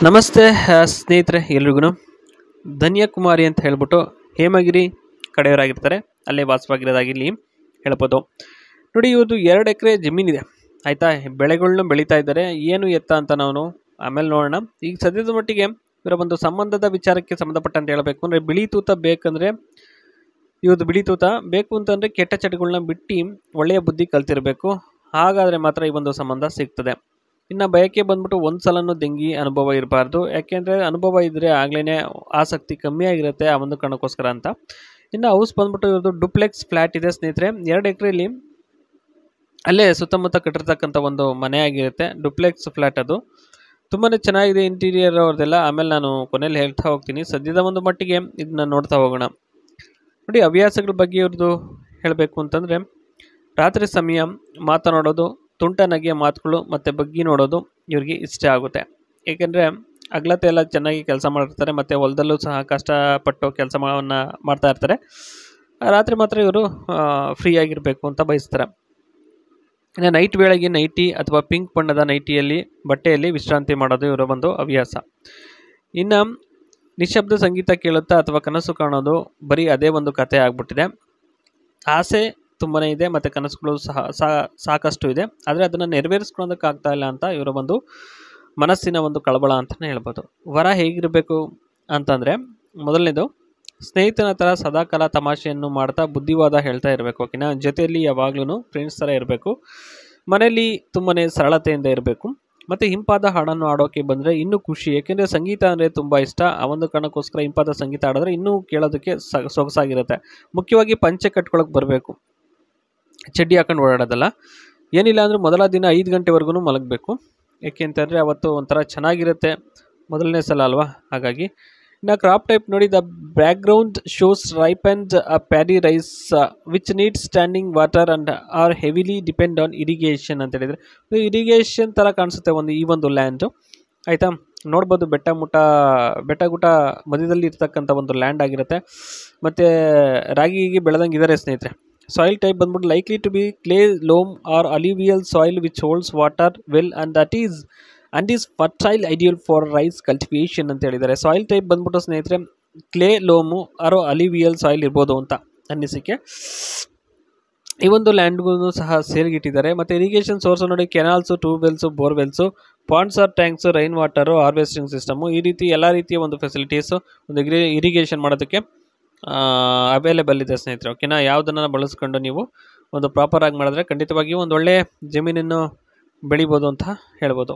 ನಮಸ್ತೆ ಸ್ನೇಹಿತರೆ ಎಲ್ರಿಗೂ ಧನ್ಯಕುಮಾರಿ ಅಂತ ಹೇಳ್ಬಿಟ್ಟು ಹೇಮಗಿರಿ ಕಡೆಯವರಾಗಿರ್ತಾರೆ, ಅಲ್ಲೇ ವಾಸವಾಗಿರೋದಾಗಿರಲಿ ಹೇಳ್ಬೋದು. ನೋಡಿ, ಇವ್ರದ್ದು 2 ಎಕರೆ ಜಮೀನಿದೆ ಆಯಿತಾ. ಬೆಳೆಗಳನ್ನ ಬೆಳೀತಾ ಇದ್ದಾರೆ. ಏನು ಎತ್ತ ಅಂತ ನಾವು ಆಮೇಲೆ ನೋಡೋಣ. ಈಗ ಸದ್ಯದ ಮಟ್ಟಿಗೆ ಇವರ ಒಂದು ಸಂಬಂಧದ ವಿಚಾರಕ್ಕೆ ಸಂಬಂಧಪಟ್ಟಂತೆ ಹೇಳಬೇಕು ಅಂದರೆ, ಬಿಳಿ ತೂತ ಬೇಕಂದರೆ ಇವ್ರದ್ದು ಬಿಳಿ ತೂತ ಬೇಕು ಅಂತಂದರೆ ಕೆಟ್ಟ ಚಟಗಳನ್ನ ಬಿಟ್ಟು ಒಳ್ಳೆಯ ಬುದ್ಧಿ ಕಲ್ತಿರಬೇಕು. ಹಾಗಾದರೆ ಮಾತ್ರ ಈ ಒಂದು ಸಂಬಂಧ ಸಿಗ್ತದೆ. ಇನ್ನು ಬಯಕೆ ಬಂದ್ಬಿಟ್ಟು ಒಂದು ಸಲನೂ ಡೆಂಗಿ ಅನುಭವ ಇರಬಾರ್ದು. ಯಾಕೆಂದರೆ ಅನುಭವ ಇದ್ದರೆ ಆಗಲೇ ಆಸಕ್ತಿ ಕಮ್ಮಿ ಆಗಿರುತ್ತೆ ಆ ಒಂದು ಕಾರಣಕ್ಕೋಸ್ಕರ ಅಂತ. ಇನ್ನು ಹೌಸ್ ಬಂದ್ಬಿಟ್ಟು ಇವ್ರದ್ದು ಡುಪ್ಲೆಕ್ಸ್ ಫ್ಲ್ಯಾಟ್ ಇದೆ ಸ್ನೇಹಿತರೆ. 2 ಎಕರೆಯಲ್ಲಿ ಅಲ್ಲೇ ಸುತ್ತಮುತ್ತ ಕಟ್ಟಿರ್ತಕ್ಕಂಥ ಒಂದು ಮನೆ ಆಗಿರುತ್ತೆ. ಡುಪ್ಲೆಕ್ಸ್ ಫ್ಲ್ಯಾಟ್ ಅದು ತುಂಬಾ ಚೆನ್ನಾಗಿದೆ ಇಂಟೀರಿಯರ್ ಅವ್ರದ್ದೆಲ್ಲ. ಆಮೇಲೆ ನಾನು ಕೊನೆಯಲ್ಲಿ ಹೇಳ್ತಾ ಹೋಗ್ತೀನಿ. ಸದ್ಯದ ಒಂದು ಮಟ್ಟಿಗೆ ಇದನ್ನ ನೋಡ್ತಾ ಹೋಗೋಣ. ನೋಡಿ, ಹವ್ಯಾಸಗಳ ಬಗ್ಗೆ ಇವ್ರದ್ದು ಹೇಳಬೇಕು ಅಂತಂದರೆ, ರಾತ್ರಿ ಸಮಯ ಮಾತನಾಡೋದು, ತುಂಟ ನಗೆಯ ಮಾತುಗಳು ಮತ್ತು ಬಗ್ಗಿ ನೋಡೋದು ಇವ್ರಿಗೆ ಇಷ್ಟ ಆಗುತ್ತೆ. ಏಕೆಂದರೆ ಹಗಲತ್ತೆ ಎಲ್ಲ ಚೆನ್ನಾಗಿ ಕೆಲಸ ಮಾಡಿರ್ತಾರೆ ಮತ್ತು ಹೊಲದಲ್ಲೂ ಸಹ ಕಷ್ಟಪಟ್ಟು ಕೆಲಸವನ್ನು ಮಾಡ್ತಾ ಇರ್ತಾರೆ. ರಾತ್ರಿ ಮಾತ್ರ ಇವರು ಫ್ರೀ ಆಗಿರಬೇಕು ಅಂತ ಬಯಸ್ತಾರೆ. ಇನ್ನು ನೈಟ್ ವೇಳೆಗೆ ನೈಟಿ ಅಥವಾ ಪಿಂಕ್ ಬಣ್ಣದ ಬಟ್ಟೆಯಲ್ಲಿ ವಿಶ್ರಾಂತಿ ಮಾಡೋದು ಇವರ ಒಂದು ಹವ್ಯಾಸ. ಇನ್ನು ನಿಶಬ್ದ ಸಂಗೀತ ಕೇಳುತ್ತಾ ಅಥವಾ ಕನಸು ಕಾಣೋದು ಬರೀ ಅದೇ ಒಂದು ಕತೆ ಆಗ್ಬಿಟ್ಟಿದೆ. ಆಸೆ ತುಂಬಾ ಇದೆ ಮತ್ತು ಕನಸುಗಳು ಸಾಕಷ್ಟು ಇದೆ, ಆದರೆ ಅದನ್ನು ನೆರವೇರಿಸ್ಕೊಳ್ಳೋದಕ್ಕಾಗ್ತಾ ಇಲ್ಲ ಅಂತ ಇವರ ಒಂದು ಮನಸ್ಸಿನ ಒಂದು ಕಳವಳ ಅಂತಲೇ ಹೇಳ್ಬೋದು. ವರ ಹೇಗಿರಬೇಕು ಅಂತಂದರೆ, ಮೊದಲನೇದು, ಸ್ನೇಹಿತನ ಥರ ಸದಾಕಾಲ ತಮಾಷೆಯನ್ನು ಮಾಡ್ತಾ ಬುದ್ಧಿವಾದ ಹೇಳ್ತಾ ಇರಬೇಕು. ಓಕೆನಾ. ಜೊತೆಯಲ್ಲಿ ಯಾವಾಗ್ಲೂ ಫ್ರೆಂಡ್ಸ್ ಥರ ಇರಬೇಕು. ಮನೆಯಲ್ಲಿ ತುಂಬಾ ಸರಳತೆಯಿಂದ ಇರಬೇಕು. ಮತ್ತು ಹಿಂಪಾದ ಹಾಡನ್ನು ಆಡೋಕ್ಕೆ ಬಂದರೆ ಇನ್ನೂ ಖುಷಿ. ಏಕೆಂದರೆ ಸಂಗೀತ ಅಂದರೆ ತುಂಬ ಇಷ್ಟ. ಆ ಒಂದು ಕಾರಣಕ್ಕೋಸ್ಕರ ಹಿಂಪಾದ ಸಂಗೀತ ಆಡಿದ್ರೆ ಇನ್ನೂ ಕೇಳೋದಕ್ಕೆ ಸೊಗಸಾಗಿರುತ್ತೆ. ಮುಖ್ಯವಾಗಿ ಪಂಚೆ ಕಟ್ಕೊಳಕ್ಕೆ ಬರಬೇಕು, ಚಡ್ಡಿ ಹಾಕೊಂಡು ಓಡಾಡೋದಲ್ಲ. ಏನಿಲ್ಲ ಅಂದರೆ ಮೊದಲ ದಿನ 5 ಗಂಟೆವರೆಗೂ ಮಲಗಬೇಕು. ಏಕೆ ಅಂತಂದರೆ ಅವತ್ತು ಒಂಥರ ಚೆನ್ನಾಗಿರುತ್ತೆ, ಮೊದಲನೇ ಸಲ ಅಲ್ವಾ. ಹಾಗಾಗಿ ಇನ್ನು ಕ್ರಾಪ್ ಟೈಪ್ ನೋಡಿ, the background shows ripened paddy rice which need standing water and are heavily depend on irrigation ಅಂತ ಹೇಳಿದರೆ, ಇರಿಗೇಷನ್ ಥರ ಕಾಣಿಸುತ್ತೆ ಈ ಒಂದು ಲ್ಯಾಂಡು ಆಯಿತಾ. ನೋಡ್ಬೋದು, ಬೆಟ್ಟ ಗುಟ್ಟ ಮಧ್ಯದಲ್ಲಿ ಇರ್ತಕ್ಕಂಥ ಒಂದು ಲ್ಯಾಂಡ್ ಆಗಿರುತ್ತೆ. ಮತ್ತು ರಾಗಿಗೆ ಬೆಳೆದಂಗೆ ಇದ್ದಾರೆ ಸ್ನೇಹಿತರೆ. ಸಾಯಿಲ್ ಟೈಪ್ ಬಂದ್ಬಿಟ್ಟು likely to be clay, loam or alluvial soil which holds water well and is fertile ideal for rice cultivation ಅಂತ ಹೇಳಿದ್ದಾರೆ. ಸಾಯಿಲ್ ಟೈಪ್ ಬಂದ್ಬಿಟ್ಟು ಸ್ನೇಹಿತರೆ clay, loam or alluvial soil ಇರ್ಬೋದು ಅಂತ ಅನ್ನಿಸಿಕೆ. ಈ ಒಂದು ಲ್ಯಾಂಡ್ಗೂ ಸಹ ಸೇರಿಗಿಟ್ಟಿದ್ದಾರೆ. ಮತ್ತು ಇರಿಗೇಷನ್ ಸೋರ್ಸ್ ನೋಡಿ, canals, tubewells, borewells, ponds or tanks, rain water, harvesting system, ಈ ರೀತಿ ಎಲ್ಲ ರೀತಿಯ ಒಂದು ಫೆಸಿಲಿಟೀಸು ಒಂದು ಇರಿಗೇಷನ್ ಮಾಡೋದಕ್ಕೆ ಅವೈಲೇಬಲ್ ಇದೆ ಸ್ನೇಹಿತರೆ. ಓಕೆನಾ. ಯಾವುದನ್ನು ಬಳಸ್ಕೊಂಡು ನೀವು ಒಂದು ಪ್ರಾಪರಾಗಿ ಮಾಡಿದ್ರೆ ಖಂಡಿತವಾಗಿಯೂ ಒಂದು ಒಳ್ಳೆಯ ಜಮೀನನ್ನು ಬೆಳಿಬೋದು ಅಂತ ಹೇಳ್ಬೋದು.